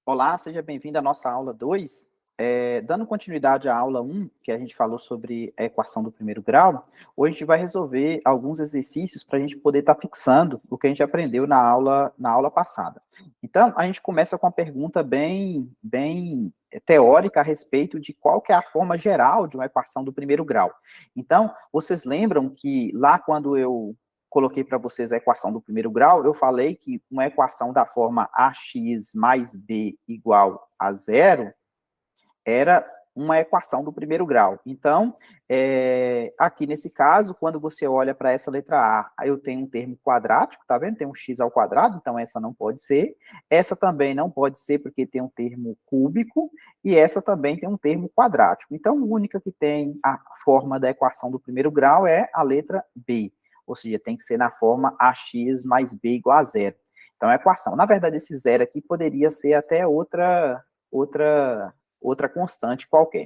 Olá, seja bem-vindo à nossa aula 2. Dando continuidade à aula 1, que a gente falou sobre a equação do primeiro grau, hoje a gente vai resolver alguns exercícios para a gente poder estar fixando o que a gente aprendeu na aula passada. Então, a gente começa com uma pergunta bem teórica a respeito de qual que é a forma geral de uma equação do primeiro grau. Então, vocês lembram que lá quando eu coloquei para vocês a equação do primeiro grau, eu falei que uma equação da forma ax mais b igual a zero era uma equação do primeiro grau. Então, aqui nesse caso, quando você olha para essa letra A, eu tenho um termo quadrático, tá vendo? Tem um x ao quadrado, então essa não pode ser. Essa também não pode ser porque tem um termo cúbico, e essa também tem um termo quadrático. Então, a única que tem a forma da equação do primeiro grau é a letra B, ou seja, tem que ser na forma ax mais b igual a zero. Então, a equação. Na verdade, esse zero aqui poderia ser até outra constante qualquer.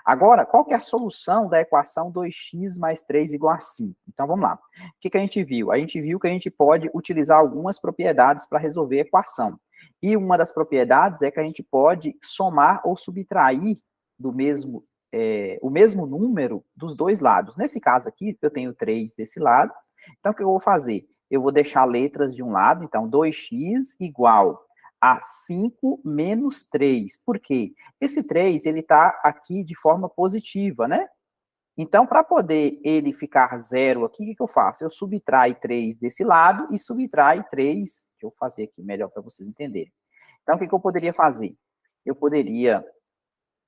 Agora, qual que é a solução da equação 2x mais 3 igual a 5? Então, vamos lá. O que a gente viu? A gente viu que a gente pode utilizar algumas propriedades para resolver a equação. E uma das propriedades é que a gente pode somar ou subtrair o mesmo número dos dois lados. Nesse caso aqui, eu tenho 3 desse lado. Então, o que eu vou fazer? Eu vou deixar letras de um lado. Então, 2x igual a 5 menos 3. Por quê? Esse 3, ele está aqui de forma positiva, né? Então, para poder ele ficar zero aqui, o que eu faço? Eu subtraio 3 desse lado e subtraio 3, deixa eu fazer aqui melhor para vocês entenderem. Então, o que eu poderia fazer? Eu poderia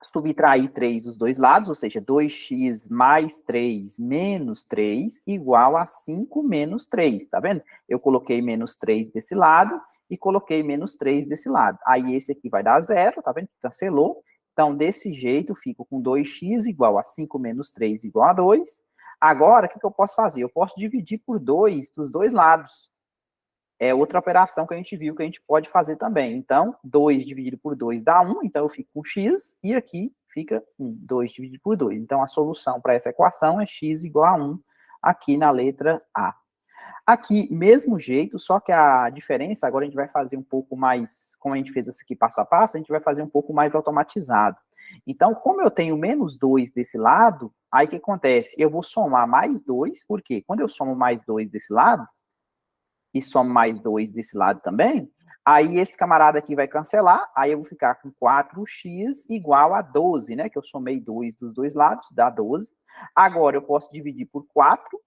subtrair 3 dos dois lados, ou seja, 2x mais 3 menos 3 igual a 5 menos 3, tá vendo? Eu coloquei menos 3 desse lado e coloquei menos 3 desse lado. Aí esse aqui vai dar zero, tá vendo? Cancelou. Então, desse jeito, eu fico com 2x igual a 5 menos 3 igual a 2. Agora, o que eu posso fazer? Eu posso dividir por 2 dos dois lados. É outra operação que a gente viu que a gente pode fazer também. Então, 2 dividido por 2 dá 1, então eu fico com x, e aqui fica 1, 2 dividido por 2. Então, a solução para essa equação é x igual a 1, aqui na letra A. Aqui, mesmo jeito, só que a diferença, agora a gente vai fazer um pouco mais, como a gente fez isso aqui passo a passo, a gente vai fazer um pouco mais automatizado. Então, como eu tenho menos 2 desse lado, aí o que acontece? Eu vou somar mais 2, porque quando eu somo mais 2 desse lado, e somo mais 2 desse lado também, aí esse camarada aqui vai cancelar, aí eu vou ficar com 4x igual a 12, né? Que eu somei 2 dos dois lados, dá 12. Agora eu posso dividir por 4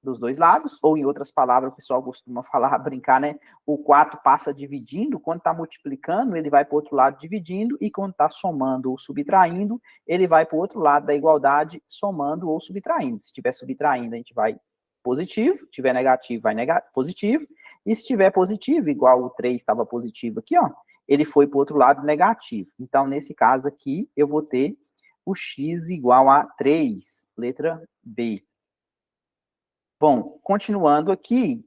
dos dois lados, ou em outras palavras, o pessoal costuma falar, brincar, né? O 4 passa dividindo, quando está multiplicando, ele vai para o outro lado dividindo, e quando está somando ou subtraindo, ele vai para o outro lado da igualdade, somando ou subtraindo. Se estiver subtraindo, a gente vai positivo, se tiver negativo, vai positivo, e se tiver positivo, igual o 3 estava positivo aqui, ó, ele foi para o outro lado negativo. Então, nesse caso aqui, eu vou ter o x igual a 3, letra B. Bom, continuando aqui,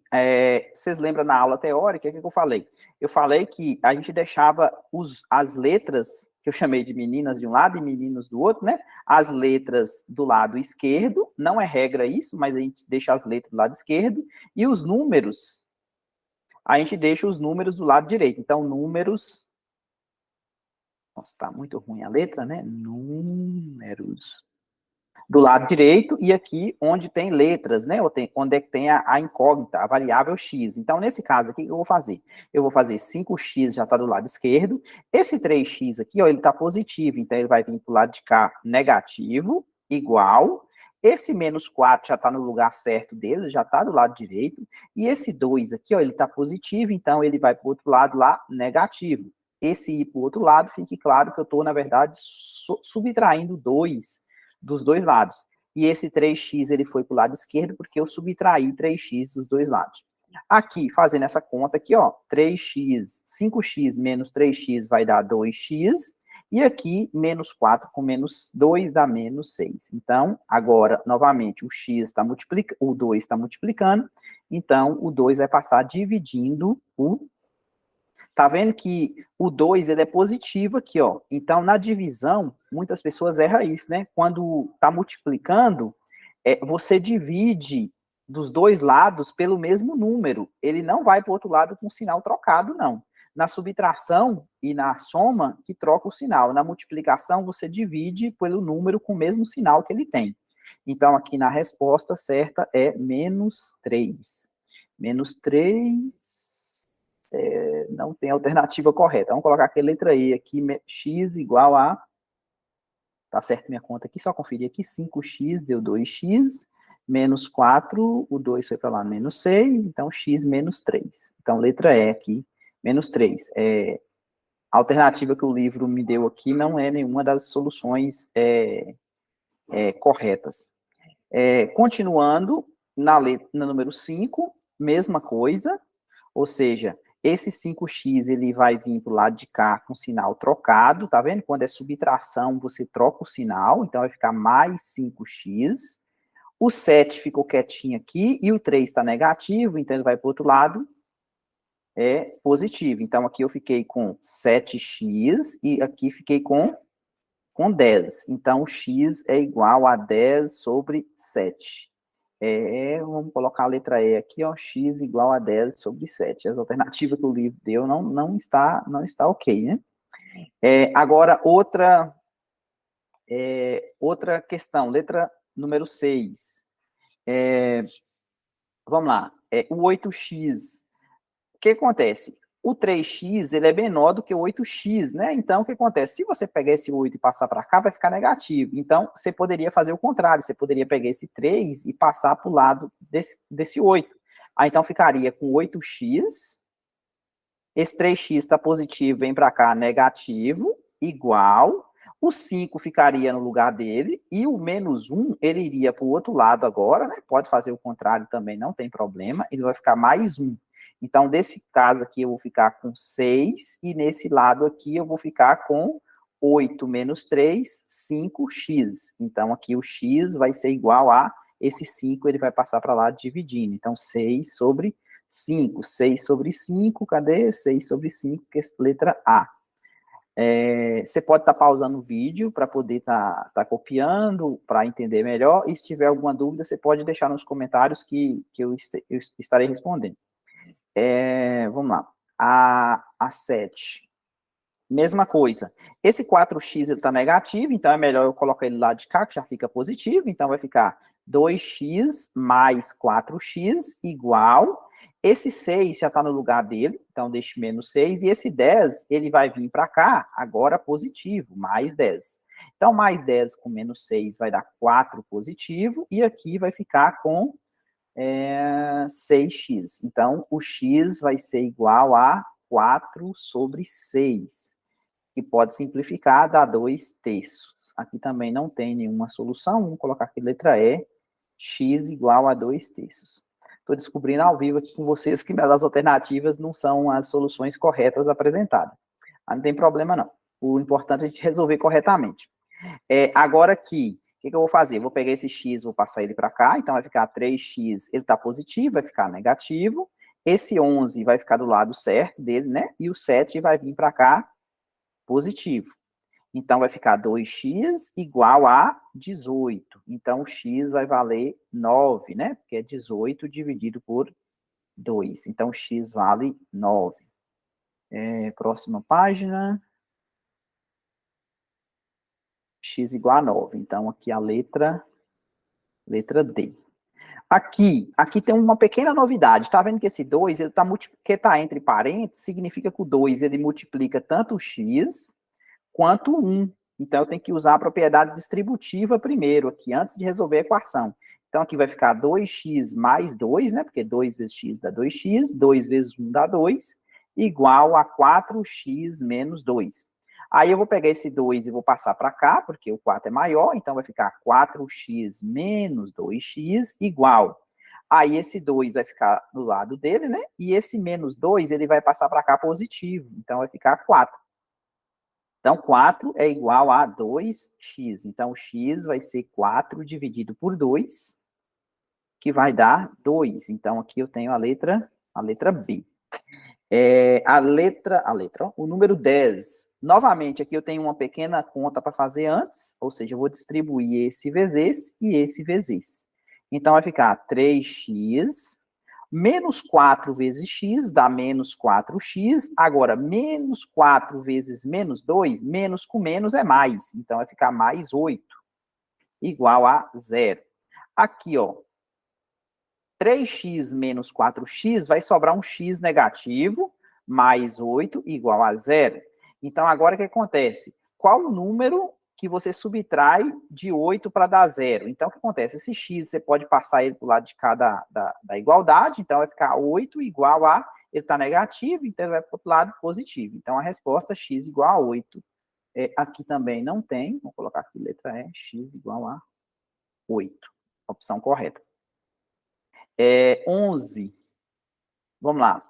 vocês lembram na aula teórica, o que eu falei? Eu falei que a gente deixava as letras, que eu chamei de meninas de um lado e meninos do outro, né? As letras do lado esquerdo, não é regra isso, mas a gente deixa as letras do lado esquerdo, e os números, a gente deixa os números do lado direito. Então, números... Nossa, tá muito ruim a letra, né? Números do lado direito, e aqui onde tem letras, né? Onde é que tem a incógnita, a variável x. Então, nesse caso aqui, o que eu vou fazer? Eu vou fazer 5x, já está do lado esquerdo. Esse 3x aqui, ó, ele está positivo, então ele vai vir para o lado de cá negativo, igual. Esse menos 4 já está no lugar certo dele, já está do lado direito. E esse 2 aqui, ó, ele está positivo, então ele vai para o outro lado lá, negativo. Esse ir para o outro lado, fique claro que eu estou, na verdade, subtraindo 2 dos dois lados. E esse 3x ele foi para o lado esquerdo porque eu subtraí 3x dos dois lados. Aqui, fazendo essa conta aqui, ó, 3x, 5x menos 3x vai dar 2x, e aqui, menos 4 com menos 2 dá menos 6. Então, agora, novamente, o x está multiplicando, o 2 está multiplicando, então o 2 vai passar dividindo o... Tá vendo que o 2 ele é positivo aqui, ó. Então, na divisão, muitas pessoas erram isso, né? Quando tá multiplicando, você divide dos dois lados pelo mesmo número. Ele não vai para o outro lado com sinal trocado, não. Na subtração e na soma, que troca o sinal. Na multiplicação, você divide pelo número com o mesmo sinal que ele tem. Então, aqui na resposta certa é menos 3. Menos 3 não tem alternativa correta. Vamos colocar aqui a letra E aqui, x igual a... Tá certo minha conta aqui, só conferir aqui. 5x deu 2x, menos 4, o 2 foi para lá, menos 6, então x menos 3. Então, letra E aqui, menos 3. A alternativa que o livro me deu aqui não é nenhuma das soluções corretas. Continuando, na número 5, mesma coisa, ou seja, esse 5x ele vai vir para o lado de cá com sinal trocado, tá vendo? Quando é subtração, você troca o sinal, então vai ficar mais 5x. O 7 ficou quietinho aqui, e o 3 está negativo, então ele vai para o outro lado, é positivo. Então, aqui eu fiquei com 7x, e aqui fiquei com 10. Então, o x é igual a 10 sobre 7. Vamos colocar a letra E aqui, ó, x igual a 10 sobre 7. As alternativas que o livro deu não está ok, né? Agora, outra questão, letra número 6. Vamos lá, o 8x. O que acontece? O 3x, ele é menor do que o 8x, né? Então, o que acontece? Se você pegar esse 8 e passar para cá, vai ficar negativo. Então, você poderia fazer o contrário. Você poderia pegar esse 3 e passar para o lado desse 8. Aí, então, ficaria com 8x. Esse 3x está positivo, vem para cá, negativo, igual. O 5 ficaria no lugar dele. E o menos 1, ele iria para o outro lado agora, né? Pode fazer o contrário também, não tem problema. Ele vai ficar mais 1. Então, desse caso aqui, eu vou ficar com 6, e nesse lado aqui, eu vou ficar com 8 menos 3, 5x. Então, aqui o x vai ser igual a esse 5, ele vai passar para lá dividindo. Então, 6 sobre 5. 6 sobre 5, cadê? 6 sobre 5, que é a letra A. Você pode estar pausando o vídeo para poder estar copiando, para entender melhor. E se tiver alguma dúvida, você pode deixar nos comentários que eu estarei respondendo. Vamos lá. A 7. Mesma coisa. Esse 4x está negativo, então é melhor eu colocar ele lá de cá, que já fica positivo. Então vai ficar 2x mais 4x igual. Esse 6 já está no lugar dele, então deixe menos 6. E esse 10, ele vai vir para cá, agora positivo, mais 10. Então, mais 10 com menos 6 vai dar 4 positivo. E aqui vai ficar com 6x. Então, o x vai ser igual a 4 sobre 6, que pode simplificar, dá 2/3. Aqui também não tem nenhuma solução, vamos colocar aqui letra E, x igual a 2/3. Estou descobrindo ao vivo aqui com vocês que as alternativas não são as soluções corretas apresentadas. Mas não tem problema não. O importante é a gente resolver corretamente. Agora aqui, o que eu vou fazer? Vou pegar esse x, vou passar ele para cá, então vai ficar 3x, ele está positivo, vai ficar negativo. Esse 11 vai ficar do lado certo dele, né? E o 7 vai vir para cá, positivo. Então, vai ficar 2x igual a 18. Então, o x vai valer 9, né? Porque é 18 dividido por 2. Então, x vale 9. Próxima página. X igual a 9. Então, aqui a letra D. Aqui tem uma pequena novidade. Tá vendo que esse 2, ele que tá entre parênteses, significa que o 2, ele multiplica tanto o x quanto o 1. Então, eu tenho que usar a propriedade distributiva primeiro aqui, antes de resolver a equação. Então, aqui vai ficar 2x mais 2, né? Porque 2 vezes x dá 2x, 2 vezes 1 dá 2, igual a 4x menos 2. Aí eu vou pegar esse 2 e vou passar para cá, porque o 4 é maior, então vai ficar 4x menos 2x igual. Aí esse 2 vai ficar do lado dele, né? E esse menos 2, ele vai passar para cá positivo, então vai ficar 4. Então, 4 é igual a 2x. Então, o x vai ser 4 dividido por 2, que vai dar 2. Então, aqui eu tenho a letra B. O número 10. Novamente, aqui eu tenho uma pequena conta para fazer antes, ou seja, eu vou distribuir esse vezes esse e esse vezes esse. Então, vai ficar 3x. Menos 4 vezes x dá menos 4x. Agora, menos 4 vezes menos 2, menos com menos é mais. Então, vai ficar mais 8, igual a 0. Aqui, ó, 3x menos 4x, vai sobrar um x negativo, mais 8, igual a 0. Então, agora o que acontece? Qual o número que você subtrai de 8 para dar 0? Então, o que acontece? Esse x, você pode passar ele para o lado de cá da igualdade, então vai ficar 8 igual a, ele está negativo, então ele vai para o outro lado positivo. Então, a resposta é x igual a 8. Aqui também não tem, vou colocar aqui letra E, x igual a 8. Opção correta. 11. Vamos lá.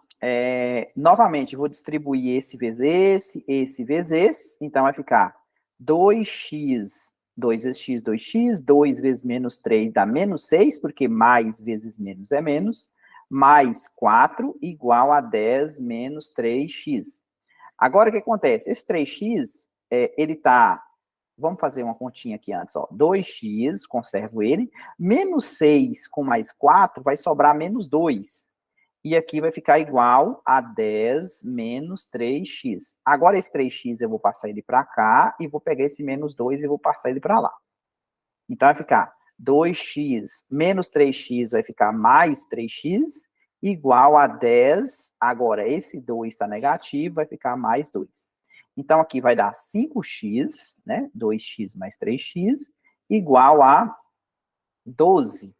Novamente, vou distribuir esse vezes esse vezes esse. Então, vai ficar 2x, 2 vezes x, 2x, 2 vezes menos 3 dá menos 6, porque mais vezes menos é menos, mais 4 igual a 10 menos 3x. Agora, o que acontece? Esse 3x, ele está... Vamos fazer uma continha aqui antes, ó. 2x, conservo ele. Menos 6 com mais 4 vai sobrar menos 2. E aqui vai ficar igual a 10 menos 3x. Agora esse 3x eu vou passar ele para cá e vou pegar esse menos 2 e vou passar ele para lá. Então vai ficar 2x menos 3x vai ficar mais 3x igual a 10. Agora esse 2 está negativo, vai ficar mais 2. Então, aqui vai dar 5x, né? 2x mais 3x, igual a 12.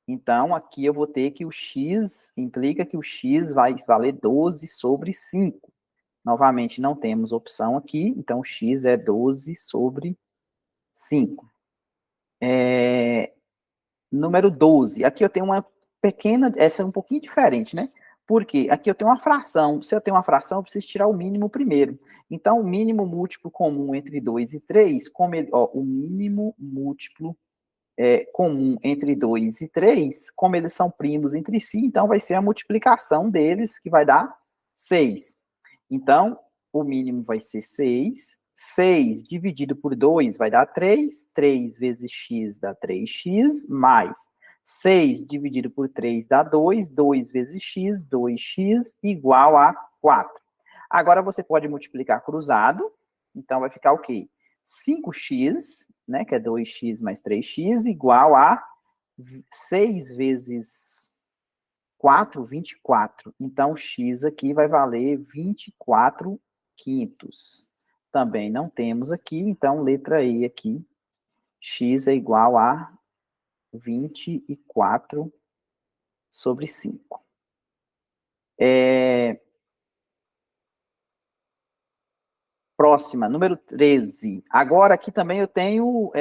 Então, aqui eu vou ter que o x, implica que o x vai valer 12 sobre 5. Novamente, não temos opção aqui, então o x é 12 sobre 5. Número 12. Aqui eu tenho uma pequena, essa é um pouquinho diferente, né? Porque aqui eu tenho uma fração. Se eu tenho uma fração, eu preciso tirar o mínimo primeiro. Então, o mínimo múltiplo comum entre 2 e 3, como ele, ó, o mínimo múltiplo comum entre 2 e 3, como eles são primos entre si, então vai ser a multiplicação deles, que vai dar 6. Então, o mínimo vai ser 6. 6 dividido por 2 vai dar 3. 3 vezes x dá 3x, mais 6 dividido por 3 dá 2. 2 vezes x, 2x, igual a 4. Agora você pode multiplicar cruzado, então vai ficar o quê? 5x, né, que é 2x mais 3x, igual a 6 vezes 4, 24. Então, x aqui vai valer 24 quintos. Também não temos aqui, então, letra E aqui, x é igual a 24 sobre 5. Próxima, número 13. Agora, aqui também eu tenho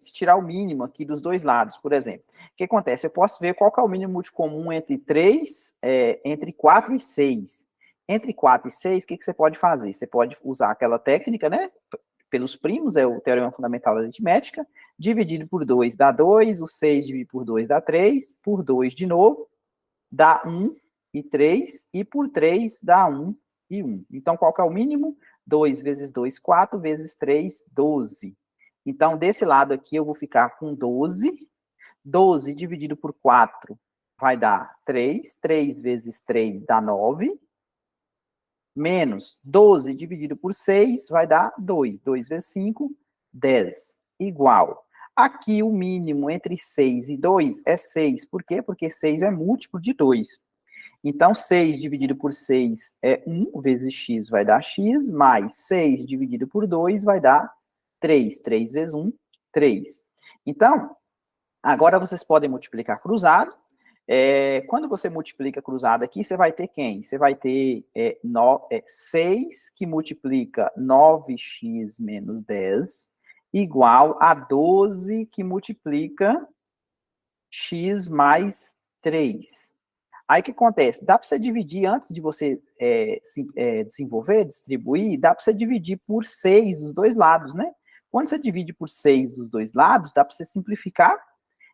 tirar o mínimo aqui dos dois lados, por exemplo. O que acontece? Eu posso ver qual que é o mínimo múltiplo comum entre 3, entre 4 e 6. Entre 4 e 6, o que você pode fazer? Você pode usar aquela técnica, né? Pelos primos, é o teorema fundamental da aritmética. Dividido por 2 dá 2, o 6 dividido por 2 dá 3, por 2 de novo, dá 1 e 3, e por 3 dá 1 e 1. Então, qual que é o mínimo? 2 vezes 2, 4, vezes 3, 12. Então, desse lado aqui, eu vou ficar com 12. 12 dividido por 4 vai dar 3. 3 vezes 3 dá 9. Menos 12 dividido por 6 vai dar 2. 2 vezes 5, 10. Igual. Aqui, o mínimo entre 6 e 2 é 6. Por quê? Porque 6 é múltiplo de 2. Então, 6 dividido por 6 é 1, vezes x vai dar x, mais 6 dividido por 2 vai dar 3. 3 vezes 1, 3. Então, agora vocês podem multiplicar cruzado. Quando você multiplica cruzado aqui, você vai ter quem? Você vai ter 6 que multiplica 9x menos 10, igual a 12 que multiplica x mais 3. Aí o que acontece? Dá para você dividir, antes de você desenvolver, distribuir, dá para você dividir por 6 dos dois lados, né? Quando você divide por 6 dos dois lados, dá para você simplificar.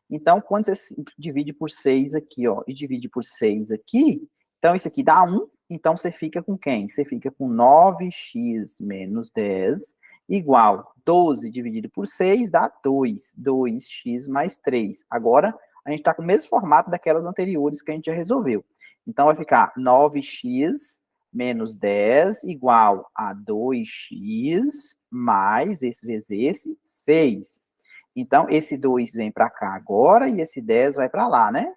Então, quando você divide por 6 aqui, ó, e divide por 6 aqui, então isso aqui dá 1, então você fica com quem? Você fica com 9x menos 10, igual 12 dividido por 6 dá 2, 2x mais 3. Agora, a gente está com o mesmo formato daquelas anteriores que a gente já resolveu. Então, vai ficar 9x menos 10 igual a 2x mais esse vezes esse, 6. Então, esse 2 vem para cá agora e esse 10 vai para lá, né?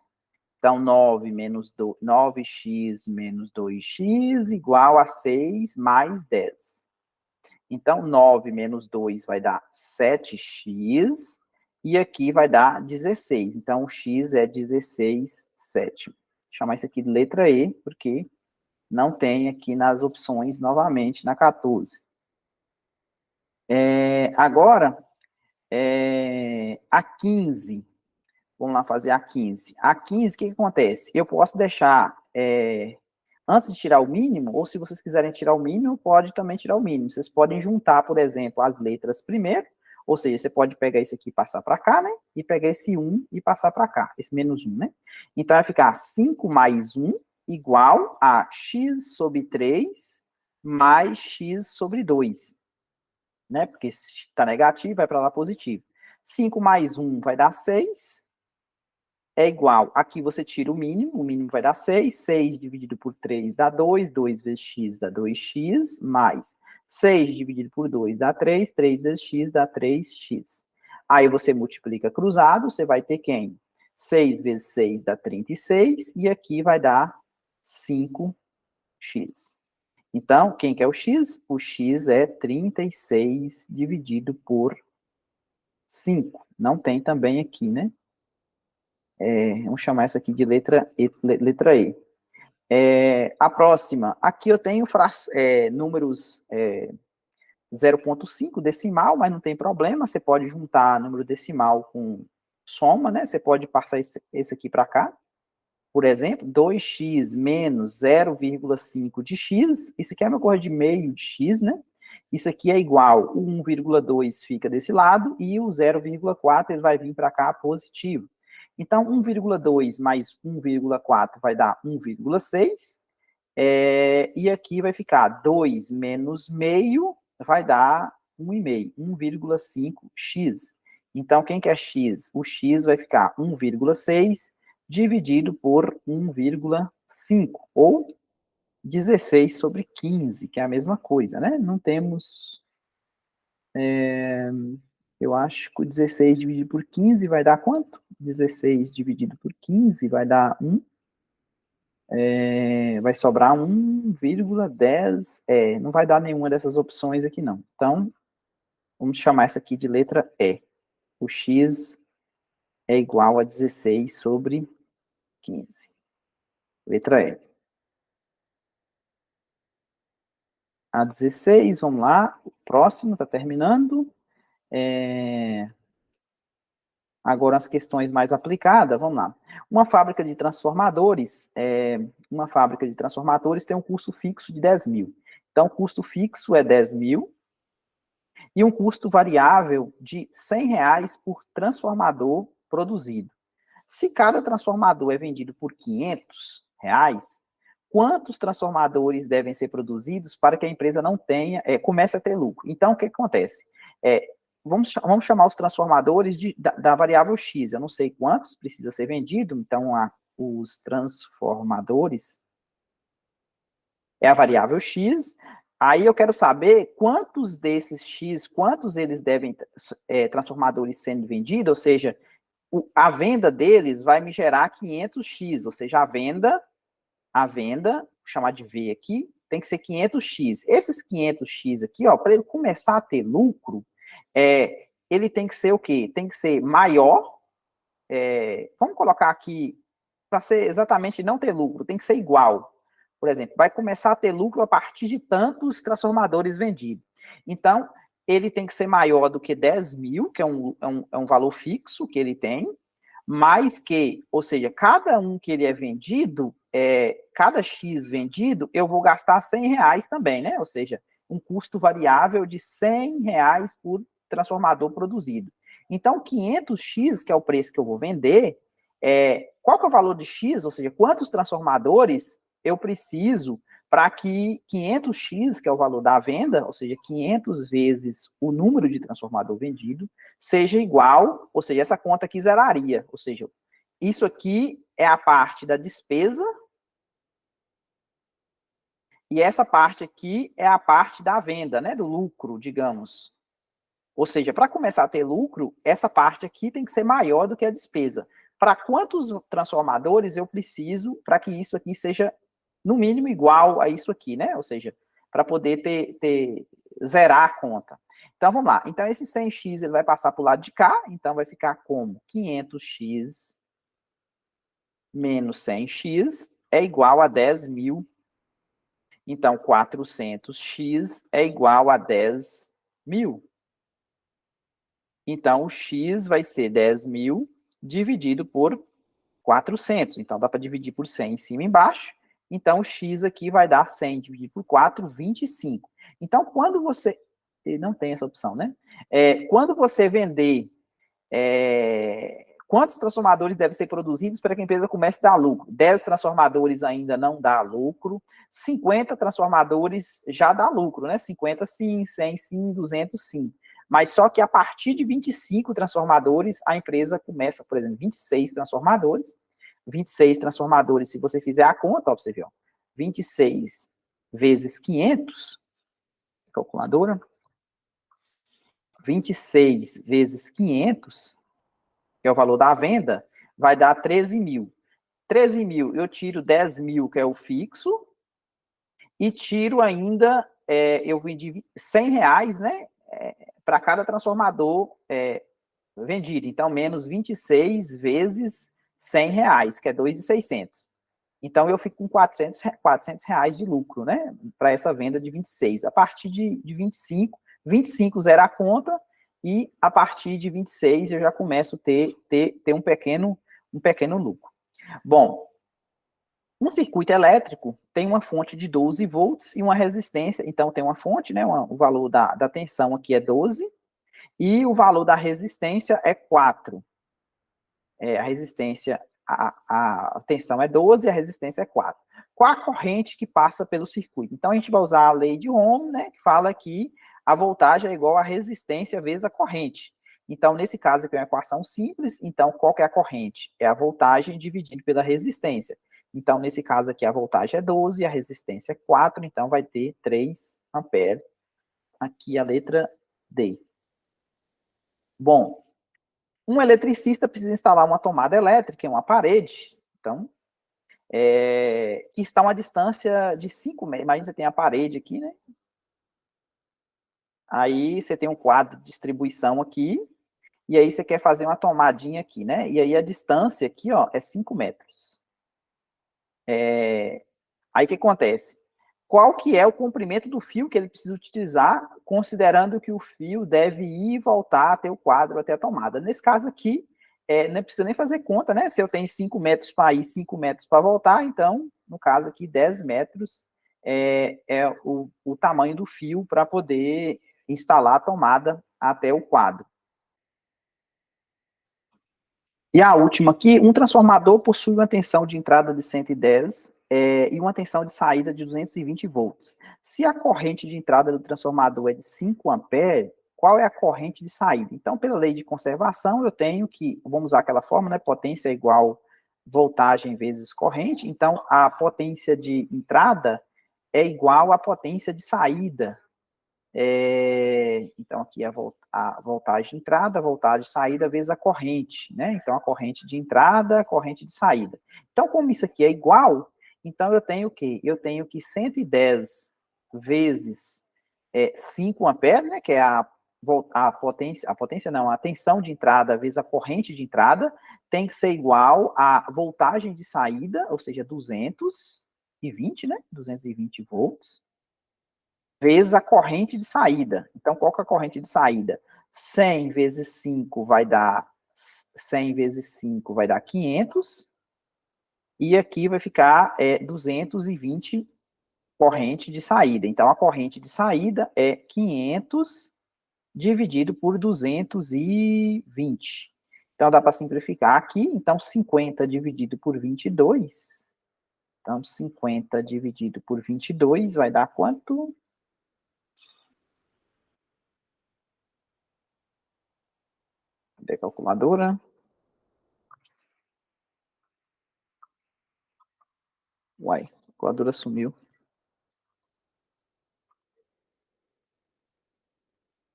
Então, 9x menos 2x igual a 6 mais 10. Então, 9 menos 2 vai dar 7x, e aqui vai dar 16. Então, o x é 16 sétimo. Vou chamar isso aqui de letra E, porque não tem aqui nas opções, novamente, na 14. Agora, a 15. Vamos lá fazer a 15. A 15, o que acontece? Eu posso deixar, antes de tirar o mínimo, ou se vocês quiserem tirar o mínimo, pode também tirar o mínimo. Vocês podem juntar, por exemplo, as letras primeiro, ou seja, você pode pegar esse aqui e passar para cá, né? E pegar esse 1 e passar para cá, esse menos 1, né? Então, vai ficar 5 mais 1 igual a x sobre 3 mais x sobre 2, né? Porque se está negativo, vai para lá positivo. 5 mais 1 vai dar 6, é igual, aqui você tira o mínimo vai dar 6, 6 dividido por 3 dá 2, 2 vezes x dá 2x, mais 6 dividido por 2 dá 3, 3 vezes x dá 3x. Aí você multiplica cruzado, você vai ter quem? 6 vezes 6 dá 36, e aqui vai dar 5x. Então, quem que é o x? O x é 36 dividido por 5. Não tem também aqui, né? Vamos chamar essa aqui de letra E. A próxima, aqui eu tenho números 0,5 decimal, mas não tem problema, você pode juntar número decimal com soma, né? Você pode passar esse aqui para cá. Por exemplo, 2x menos 0,5 de x, isso aqui é uma coisa de meio de x, né? Isso aqui é igual, o 1,2 fica desse lado, e o 0,4 ele vai vir para cá positivo. Então, 1,2 mais 1,4 vai dar 1,6, e aqui vai ficar 2 menos meio, vai dar 1,5, 1,5x. Então, quem que é x? O x vai ficar 1,6 dividido por 1,5, ou 16 sobre 15, que é a mesma coisa, né? Não temos... eu acho que o 16 dividido por 15 vai dar quanto? 16 dividido por 15 vai dar 1. Vai sobrar 1,10. Não vai dar nenhuma dessas opções aqui, não. Então, vamos chamar essa aqui de letra E. O x é igual a 16 sobre 15. Letra E. A 16, vamos lá. O próximo, está terminando. Agora, as questões mais aplicadas, vamos lá. Uma fábrica de transformadores tem um custo fixo de 10 mil. Então, o custo fixo é 10 mil e um custo variável de 100 reais por transformador produzido. Se cada transformador é vendido por 500 reais, quantos transformadores devem ser produzidos para que a empresa não comece a ter lucro? Então, o que acontece? Vamos chamar os transformadores da variável x. Eu não sei quantos precisa ser vendido, então os transformadores é a variável x. Aí eu quero saber quantos desses x, quantos eles devem transformadores sendo vendidos, ou seja, a venda deles vai me gerar 500x, ou seja, a venda, vou chamar de V aqui, tem que ser 500x. Esses 500x aqui, ó, para ele começar a ter lucro, ele tem que ser o quê? Tem que ser maior, vamos colocar aqui, para ser exatamente não ter lucro, tem que ser igual. Por exemplo, vai começar a ter lucro a partir de tantos transformadores vendidos. Então, ele tem que ser maior do que 10 mil, que é um valor fixo que ele tem, mais que, ou seja, cada um que ele é vendido, cada X vendido, eu vou gastar 100 reais também, né? Ou seja, um custo variável de 100 reais por transformador produzido. Então, 500X, que é o preço que eu vou vender, qual que é o valor de X? Ou seja, quantos transformadores eu preciso para que 500x, que é o valor da venda, ou seja, 500 vezes o número de transformador vendido, seja igual, ou seja, essa conta aqui zeraria, ou seja, isso aqui é a parte da despesa, e essa parte aqui é a parte da venda, né, do lucro, digamos. Ou seja, para começar a ter lucro, essa parte aqui tem que ser maior do que a despesa. Para quantos transformadores eu preciso para que isso aqui seja, no mínimo, igual a isso aqui, né? Ou seja, para poder zerar a conta. Então, vamos lá. Então, esse 100x ele vai passar para o lado de cá, então vai ficar como 500x menos 100x é igual a 10.000. Então, 400x é igual a 10.000. Então, o x vai ser 10.000 dividido por 400. Então, dá para dividir por 100 em cima e embaixo. Então, o x aqui vai dar 100 dividido por 4, 25. Então, quando você... Não tem essa opção, né? Quando você vender... quantos transformadores devem ser produzidos para que a empresa comece a dar lucro? 10 transformadores ainda não dá lucro. 50 transformadores já dá lucro, né? 50 sim, 100 sim, 200 sim. Mas só que a partir de 25 transformadores, a empresa começa, por exemplo, 26 transformadores. 26 transformadores, se você fizer a conta, ó, você vê, ó, 26 vezes 500, calculadora, 26 vezes 500, que é o valor da venda, vai dar 13.000. 13.000, eu tiro 10.000, que é o fixo, e tiro ainda, eu vendi R$100, né, para cada transformador vendido. Então, menos 26 vezes R$100, que é 2.600. Então, eu fico com R$400 de lucro, né, para essa venda de 26. A partir de 25 zera a conta, e a partir de 26 eu já começo a ter um pequeno lucro. Bom, um circuito elétrico tem uma fonte de 12 volts e uma resistência. Então, tem uma fonte, né, o valor da tensão aqui é 12, e o valor da resistência é 4. A resistência, a tensão é 12 e a resistência é 4. Qual a corrente que passa pelo circuito? Então, a gente vai usar a lei de Ohm, né, que fala que a voltagem é igual à resistência vezes a corrente. Então, nesse caso aqui é uma equação simples. Então, qual que é a corrente? É a voltagem dividida pela resistência. Então, nesse caso aqui, a voltagem é 12 e a resistência é 4, então vai ter 3 amperes. Aqui a letra D. Bom, um eletricista precisa instalar uma tomada elétrica em uma parede, então, que está a uma distância de 5 metros. Imagina, você tem a parede aqui, né? Aí você tem um quadro de distribuição aqui, e aí você quer fazer uma tomadinha aqui, né? E aí a distância aqui, ó, é 5 metros. Aí o que acontece? Qual que é o comprimento do fio que ele precisa utilizar, considerando que o fio deve ir e voltar até o quadro, até a tomada? Nesse caso aqui, não precisa nem fazer conta, né? Se eu tenho 5 metros para ir, 5 metros para voltar, então, no caso aqui, 10 metros é o tamanho do fio para poder instalar a tomada até o quadro. E a última aqui, um transformador possui uma tensão de entrada de 110 e uma tensão de saída de 220 volts. Se a corrente de entrada do transformador é de 5 amperes, qual é a corrente de saída? Então, pela lei de conservação, eu tenho que, vamos usar aquela forma, né? Potência é igual voltagem vezes corrente. Então, a potência de entrada é igual à potência de saída. Então, aqui a voltagem de entrada, a voltagem de saída, vezes a corrente, né? Então, a corrente de entrada, a corrente de saída. Então, como isso aqui é igual, então eu tenho o quê? Eu tenho que 110 vezes 5 amperes, né? Que é a tensão de entrada vezes a corrente de entrada, tem que ser igual à voltagem de saída, ou seja, 220, né? 220 volts, vezes a corrente de saída. Então, qual que é a corrente de saída? 100 vezes 5 vai dar 100 vezes 5 vai dar 500, e aqui vai ficar 220 corrente de saída. Então, a corrente de saída é 500 dividido por 220. Então, dá para simplificar aqui. Então, 50 dividido por 22. Então, 50 dividido por 22 vai dar quanto? Cadê a calculadora? Uai, a calculadora sumiu.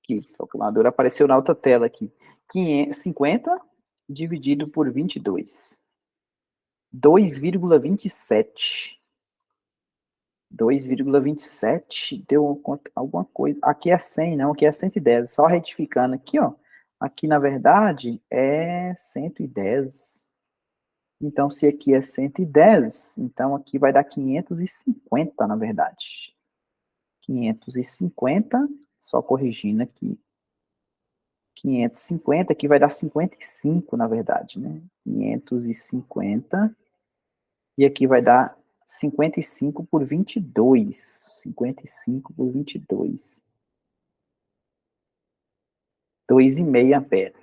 Aqui, a calculadora apareceu na outra tela aqui. 50 dividido por 22. 2,27. 2,27 deu alguma coisa. Aqui é 100, não, aqui é 110. Só retificando aqui, ó. Aqui, na verdade, é 110. Então, se aqui é 110, então aqui vai dar 550, na verdade. 550, só corrigindo aqui. 550, aqui vai dar 55, na verdade, né? 550. E aqui vai dar 55 por 22. 55 por 22. 2,5 ampere.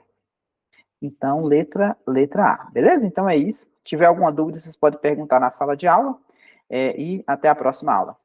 Então, letra A. Beleza? Então é isso. Se tiver alguma dúvida, vocês podem perguntar na sala de aula. E até a próxima aula.